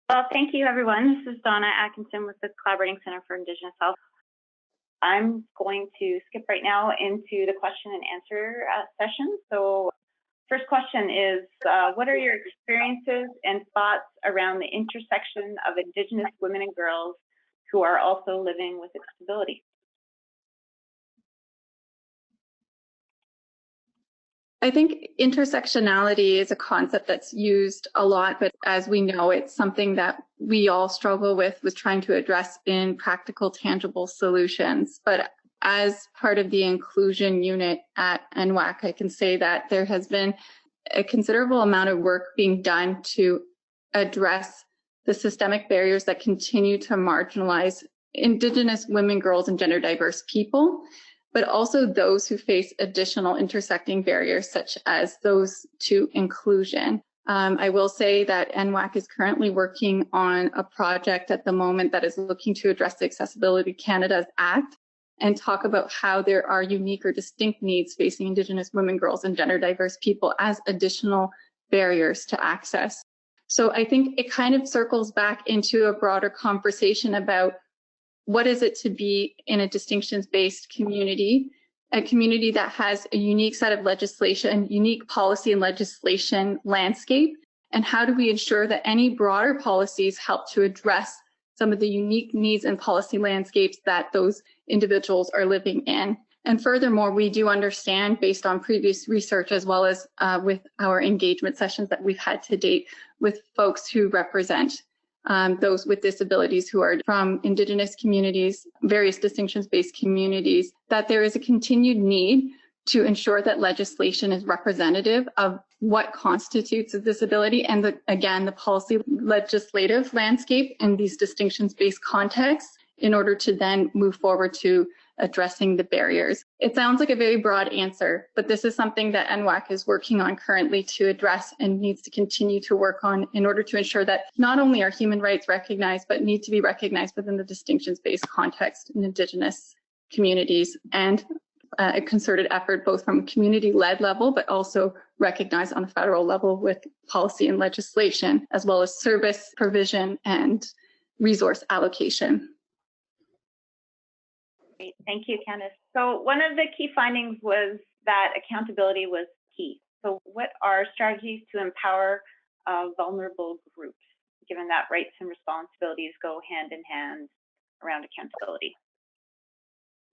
Well, thank you, everyone. This is Donna Atkinson with the Collaborating Center for Indigenous Health. I'm going to skip right now into the question and answer session. So first question is, what are your experiences and thoughts around the intersection of Indigenous women and girls who are also living with disability? I think intersectionality is a concept that's used a lot, but as we know, it's something that we all struggle with trying to address in practical, tangible solutions. But as part of the inclusion unit at NWAC, I can say that there has been a considerable amount of work being done to address the systemic barriers that continue to marginalize Indigenous women, girls, and gender diverse people, but also those who face additional intersecting barriers, such as those to inclusion. I will say that NWAC is currently working on a project at the moment that is looking to address the Accessibility Canada's Act and talk about how there are unique or distinct needs facing Indigenous women, girls, and gender diverse people as additional barriers to access. So I think it kind of circles back into a broader conversation about what is it to be in a distinctions-based community, a community that has a unique set of legislation, unique policy and legislation landscape, and how do we ensure that any broader policies help to address some of the unique needs and policy landscapes that those individuals are living in. And furthermore, we do understand, based on previous research, as well as with our engagement sessions that we've had to date with folks who represent those with disabilities who are from Indigenous communities, various distinctions-based communities, that there is a continued need to ensure that legislation is representative of what constitutes a disability and, again, the policy legislative landscape in these distinctions-based contexts in order to then move forward to addressing the barriers. It sounds like a very broad answer, but this is something that NWAC is working on currently to address and needs to continue to work on in order to ensure that not only are human rights recognized, but need to be recognized within the distinctions-based context in Indigenous communities, and a concerted effort both from a community-led level, but also recognized on a federal level with policy and legislation, as well as service provision and resource allocation. Great. Thank you, Candice. So one of the key findings was that accountability was key. So what are strategies to empower vulnerable groups, given that rights and responsibilities go hand in hand around accountability?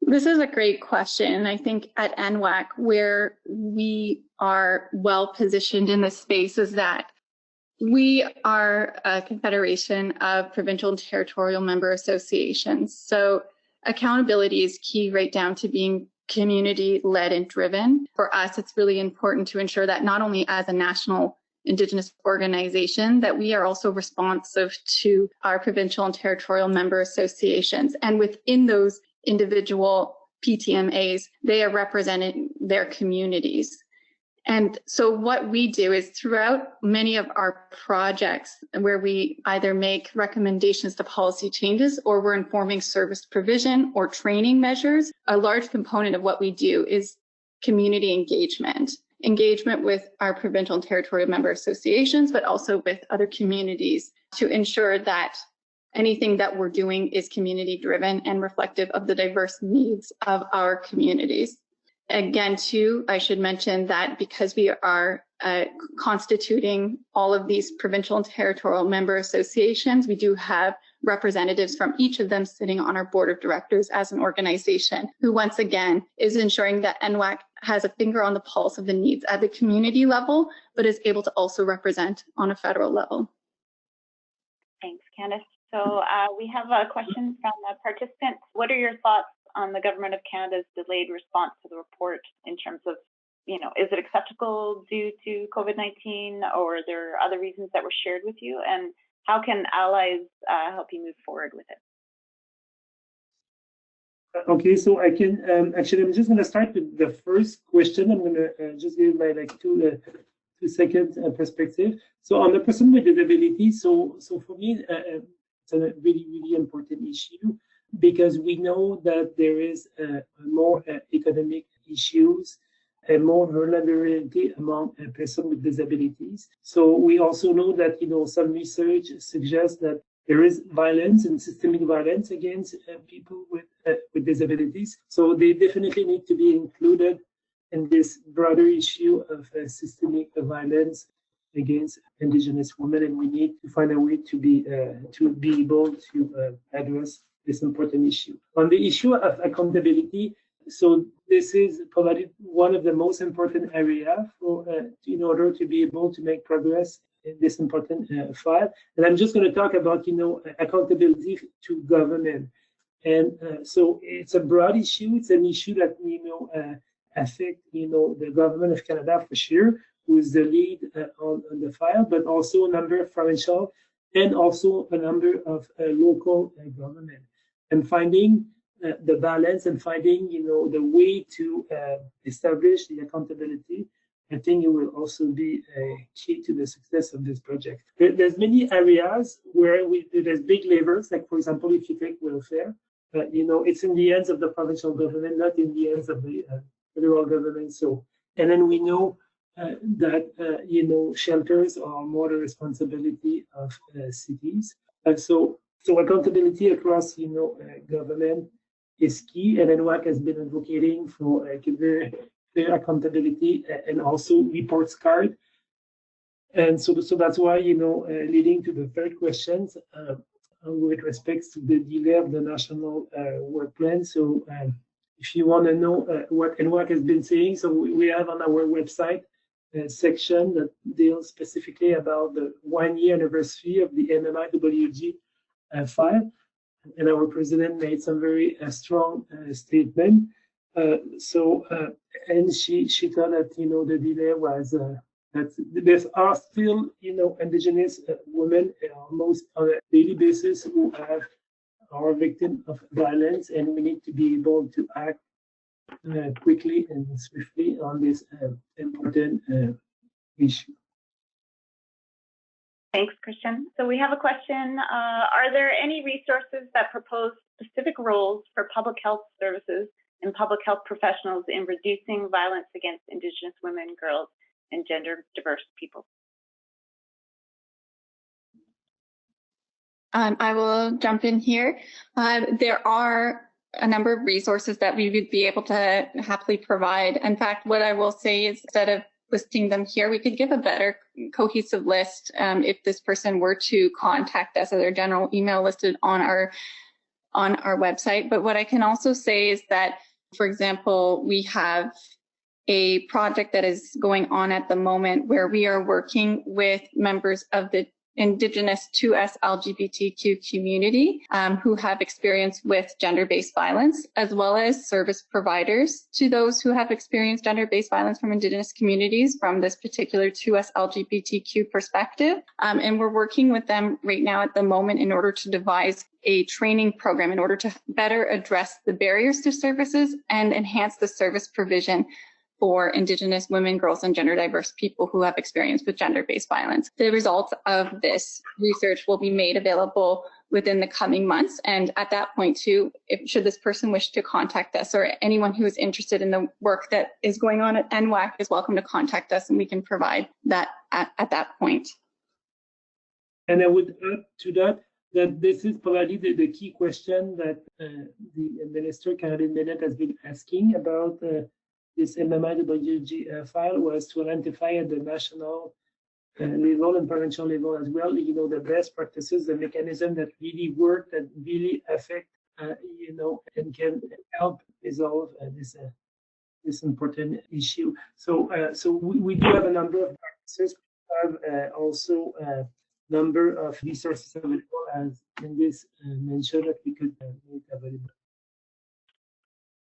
This is a great question. I think at NWAC, where we are well positioned in this space is that we are a confederation of provincial and territorial member associations. So accountability is key right down to being community-led and driven. For us, it's really important to ensure that not only as a national Indigenous organization, that we are also responsive to our provincial and territorial member associations. And within those individual PTMAs, they are representing their communities. And so what we do is throughout many of our projects where we either make recommendations to policy changes or we're informing service provision or training measures, a large component of what we do is community engagement with our provincial and territorial member associations, but also with other communities to ensure that anything that we're doing is community driven and reflective of the diverse needs of our communities. Again, too, I should mention that because we are constituting all of these provincial and territorial member associations, we do have representatives from each of them sitting on our board of directors as an organization, who once again is ensuring that NWAC has a finger on the pulse of the needs at the community level, but is able to also represent on a federal level. Thanks, Candice. So we have a question from a participant. What are your thoughts on the Government of Canada's delayed response to the report in terms of, is it acceptable due to COVID-19, or are there other reasons that were shared with you? And how can allies help you move forward with it? Okay, so I can, actually, I'm just going to start with the first question. I'm going to just give my two-second perspective. So on the person with disability, so for me, it's a really, really important issue, because we know that there is more economic issues and more vulnerability among persons with disabilities. So we also know that, some research suggests that there is violence and systemic violence against people with disabilities. So they definitely need to be included in this broader issue of systemic violence against Indigenous women, and we need to find a way to be able to address this important issue. On the issue of accountability, so this is probably one of the most important areas for in order to be able to make progress in this important file. And I'm just going to talk about accountability to government. And so it's a broad issue. It's an issue that affect the government of Canada for sure, who is the lead on the file, but also a number of provincial and also a number of local government. And finding the balance and finding the way to establish the accountability, I think it will also be a key to the success of this project. There's many areas where there's big levers, like for example, if you take welfare, it's in the hands of the provincial government, not in the hands of the federal government. So, and then we know that shelters are more the responsibility of cities. So accountability across government is key, and NWAC has been advocating for clear accountability and also reports card. And so that's why leading to the third question with respect to the delay of the national work plan. So if you want to know what NWAC has been saying, so we have on our website a section that deals specifically about the 1-year anniversary of the MMIWG file, and our president made some very strong statement. And she thought that the delay was that there are still Indigenous women almost on a daily basis who are victims of violence, and we need to be able to act quickly and swiftly on this important issue. Thanks, Christian. So we have a question. Are there any resources that propose specific roles for public health services and public health professionals in reducing violence against Indigenous women, girls, and gender-diverse people? I will jump in here. There are a number of resources that we would be able to happily provide. In fact, what I will say is, instead of listing them here, we could give a better cohesive list if this person were to contact us, as their general email listed on our website. But what I can also say is that, for example, we have a project that is going on at the moment where we are working with members of the Indigenous 2S LGBTQ community who have experience with gender-based violence, as well as service providers to those who have experienced gender-based violence from Indigenous communities from this particular 2S LGBTQ perspective. And we're working with them right now at the moment in order to devise a training program in order to better address the barriers to services and enhance the service provision for Indigenous women, girls, and gender-diverse people who have experience with gender-based violence. The results of this research will be made available within the coming months. And at that point, too, should this person wish to contact us, or anyone who is interested in the work that is going on at NWAC is welcome to contact us, and we can provide that at that point. And I would add to that this is probably the key question that the Minister, Caroline Bennett, has been asking about this MMIWG file, was to identify at the national level and provincial level as well, the best practices, the mechanism that really work, that really affect, and can help resolve this important issue. So we do have a number of practices. We have also a number of resources available, as Candice mentioned, that we could make available.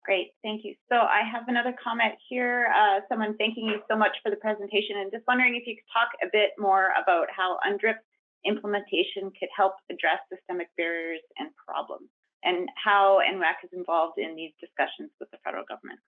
Great, thank you. So I have another comment here. Someone thanking you so much for the presentation, and just wondering if you could talk a bit more about how UNDRIP implementation could help address systemic barriers and problems, and how NWAC is involved in these discussions with the federal government.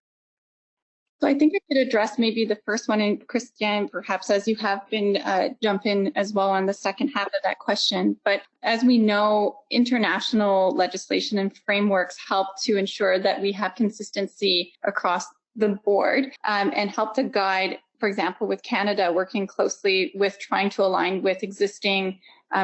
So I think I could address maybe the first one, and Christian, perhaps as you have been, jump in as well on the second half of that question. But as we know, international legislation and frameworks help to ensure that we have consistency across the board and help to guide, for example, with Canada, working closely with trying to align with existing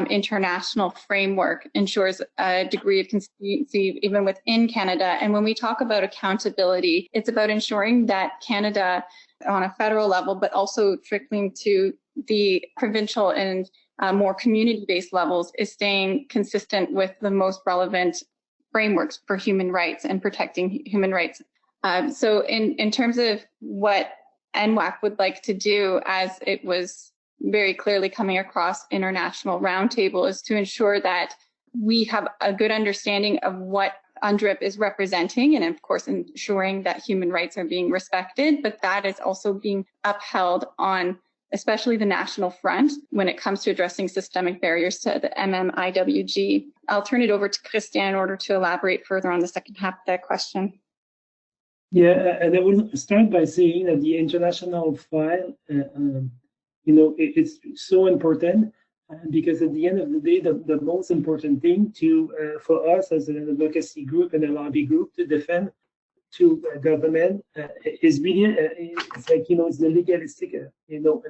international framework, ensures a degree of consistency even within Canada. And when we talk about accountability, it's about ensuring that Canada on a federal level, but also trickling to the provincial and more community-based levels, is staying consistent with the most relevant frameworks for human rights and protecting human rights. So in terms of what NWAC would like to do, as it was very clearly coming across international roundtable, is to ensure that we have a good understanding of what UNDRIP is representing, and of course ensuring that human rights are being respected, but that is also being upheld on especially the national front when it comes to addressing systemic barriers to the MMIWG. I'll turn it over to Christian in order to elaborate further on the second half of that question. Yeah, and I will start by saying that the international file, it's so important because at the end of the day, the most important thing for us as an advocacy group and a lobby group to defend to government is really it's like it's the legalistic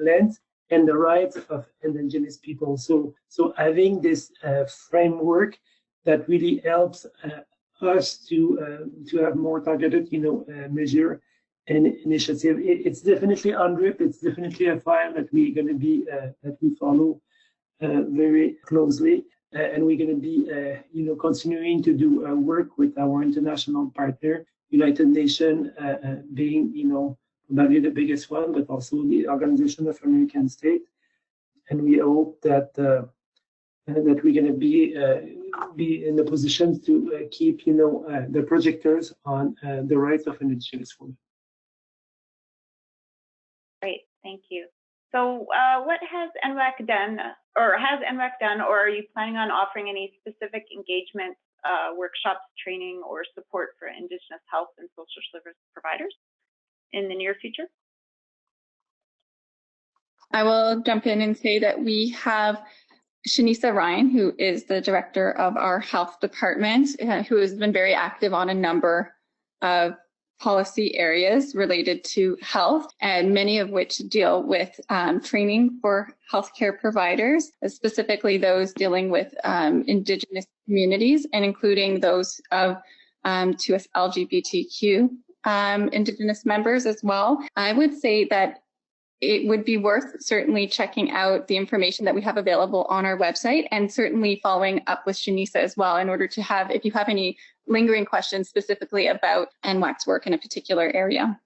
lens and the rights of Indigenous people. So having this framework that really helps us to have more targeted measure and initiative. It's definitely UNDRIP. It's definitely a file that we're going to be that we follow very closely, and we're going to be continuing to do work with our international partner, United Nations being probably the biggest one, but also the Organization of American States, and we hope that that we're going to be in the position to keep the projectors on the rights of Indigenous women. Great, thank you. So what has NWAC done, or are you planning on offering any specific engagement workshops, training, or support for Indigenous health and social service providers in the near future? I will jump in and say that we have Shanisa Ryan, who is the director of our health department, who has been very active on a number of policy areas related to health, and many of which deal with training for healthcare providers, specifically those dealing with Indigenous communities, and including those of to LGBTQ Indigenous members as well. I would say that it would be worth certainly checking out the information that we have available on our website, and certainly following up with Shanisa as well in order to have, if you have any lingering questions specifically about NWAC's work in a particular area.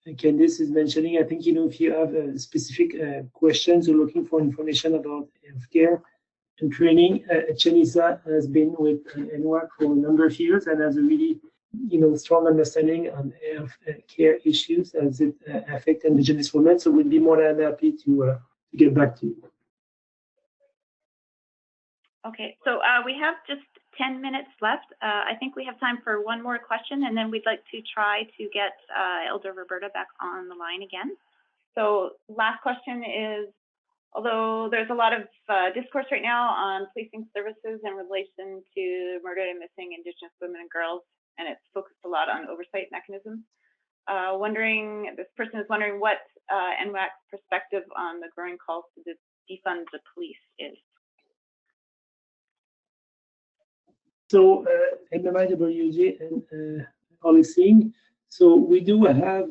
Candice is mentioning, I think, if you have specific questions or looking for information about healthcare and training, Shanisa has been with NWAC for a number of years and has a really strong understanding on health care issues as it affects Indigenous women. So we'd be more than happy to get back to you. Okay, so we have just 10 minutes left. I think we have time for one more question, and then we'd like to try to get Elder Roberta back on the line again. So last question is, although there's a lot of discourse right now on policing services in relation to murdered and missing Indigenous women and girls, and it's focused a lot on oversight mechanisms. This person is wondering what NWAC's perspective on the growing calls to defund the police is. So, MMIWG and policing. So we do have,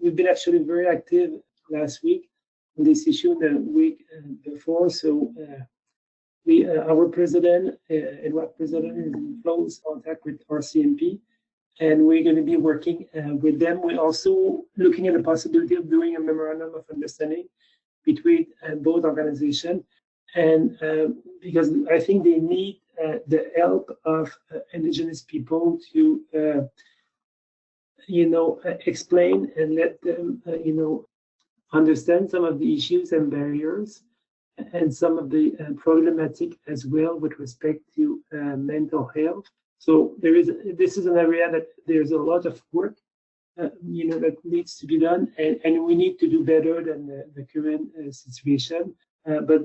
we've been actually very active last week on this issue, the week before. So our president, NWAC president, is in close contact with RCMP, and we're going to be working with them. We're also looking at the possibility of doing a memorandum of understanding between both organizations, and because I think they need the help of Indigenous people to, explain and let them, understand some of the issues and barriers, and some of the problematic as well with respect to mental health. So this is an area that there's a lot of work, that needs to be done, and we need to do better than the current situation. But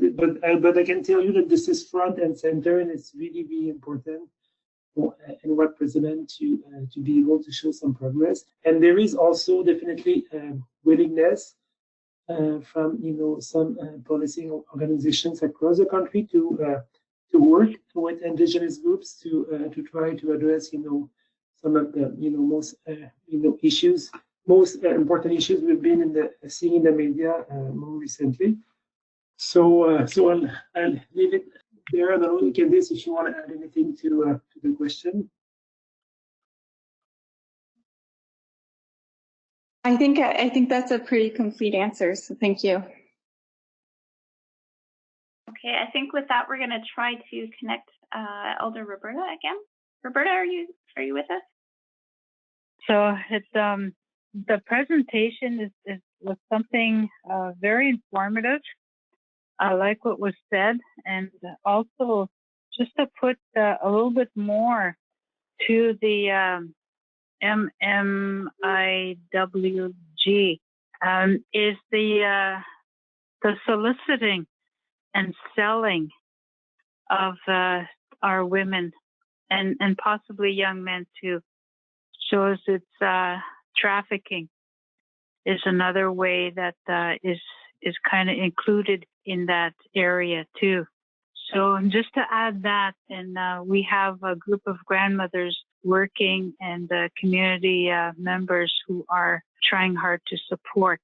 I can tell you that this is front and center, and it's really, really important and what president to be able to show some progress. And there is also definitely willingness from some policing organizations across the country to work with indigenous groups to try to address some of the most issues, most important issues we've been seeing in the media more recently. So I'll leave it there. I don't know, Candice, if you want to add anything to the question. I think that's a pretty complete answer. So thank you. Okay, I think with that we're going to try to connect Elder Roberta again. Roberta, are you with us? So it's the presentation was something very informative. I like what was said, and also just to put a little bit more to the MMIWG is the soliciting and selling of our women and possibly young men too. Shows it's trafficking is another way that is kind of included in that area too. So just to add that, and we have a group of grandmothers working and community members who are trying hard to support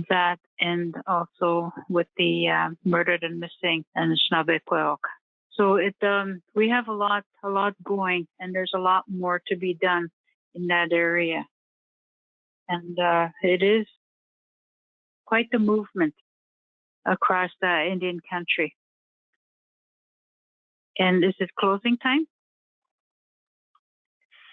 that, and also with the murdered and missing and Oshkawbewisens. So we have a lot going, and there's a lot more to be done in that area. And it is quite the movement across the Indian country. And is it closing time?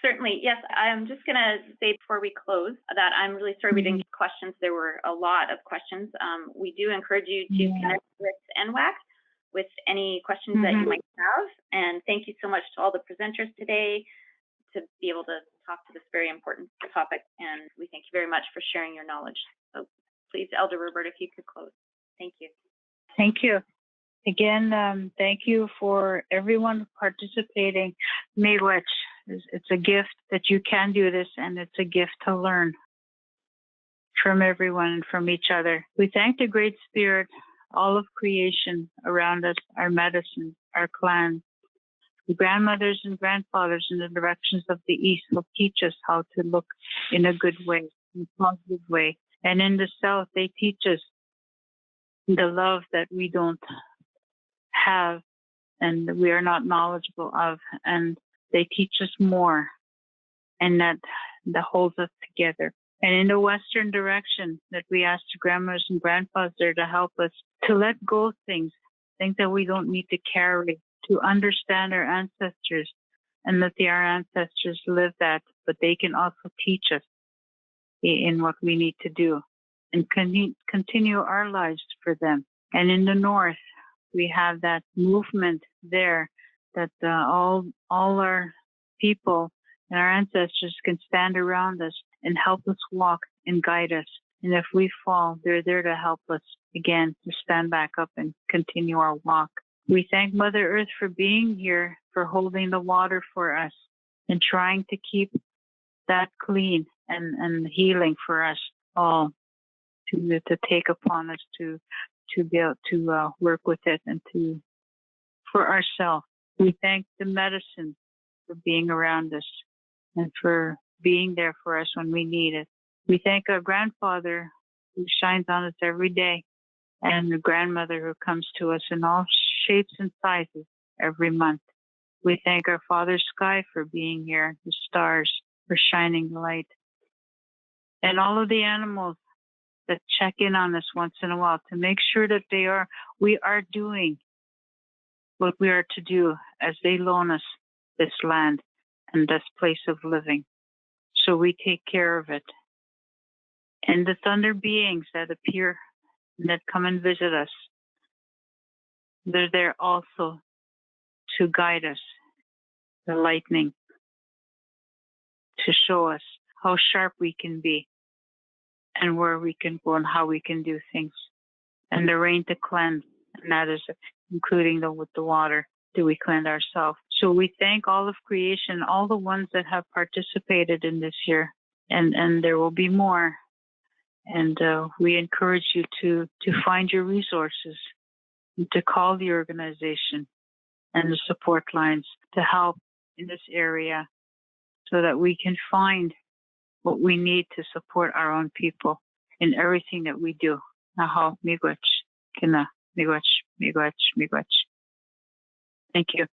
Certainly, yes. I'm just going to say before we close that I'm really sorry we didn't get questions. There were a lot of questions. We do encourage you to connect with NWAC with any questions that you might have. And thank you so much to all the presenters today to be able to talk to this very important topic. And we thank you very much for sharing your knowledge. So please, Elder Roberta, if you could close. Thank you. Thank you. Again, thank you for everyone participating. Miigwech, it's a gift that you can do this, and it's a gift to learn from everyone and from each other. We thank the Great Spirit, all of creation around us, our medicine, our clans. The grandmothers and grandfathers in the directions of the East will teach us how to look in a good way, in a positive way. And in the South, they teach us the love that we don't have and we are not knowledgeable of, and they teach us more, and that holds us together. And in the Western direction, that we ask the grandmothers and grandfathers there to help us to let go of things that we don't need to carry, to understand our ancestors, and that our ancestors live that, but they can also teach us in what we need to do and continue our lives for them. And in the North, we have that movement there that all our people and our ancestors can stand around us and help us walk and guide us. And if we fall, they're there to help us again to stand back up and continue our walk. We thank Mother Earth for being here, for holding the water for us and trying to keep that clean and healing for us all to take upon us to be able to work with it and for ourselves. We thank the medicine for being around us and for being there for us when we need it. We thank our grandfather who shines on us every day, and the grandmother who comes to us in all shapes and sizes every month. We thank our Father Sky for being here, the stars for shining light, and all of the animals that check in on us once in a while to make sure that we are doing what we are to do as they loan us this land and this place of living. So we take care of it. And the thunder beings that appear and that come and visit us, they're there also to guide us, the lightning, to show us how sharp we can be and where we can go and how we can do things. And the rain to cleanse, and that is including with the water. Do we cleanse ourselves So we thank all of creation, all the ones that have participated in this year, and there will be more. And we encourage you to find your resources, to call the organization and the support lines to help in this area so that we can find what we need to support our own people in everything that we do. Naho, miigwech, kina, miigwech, miigwech, miigwech. Thank you.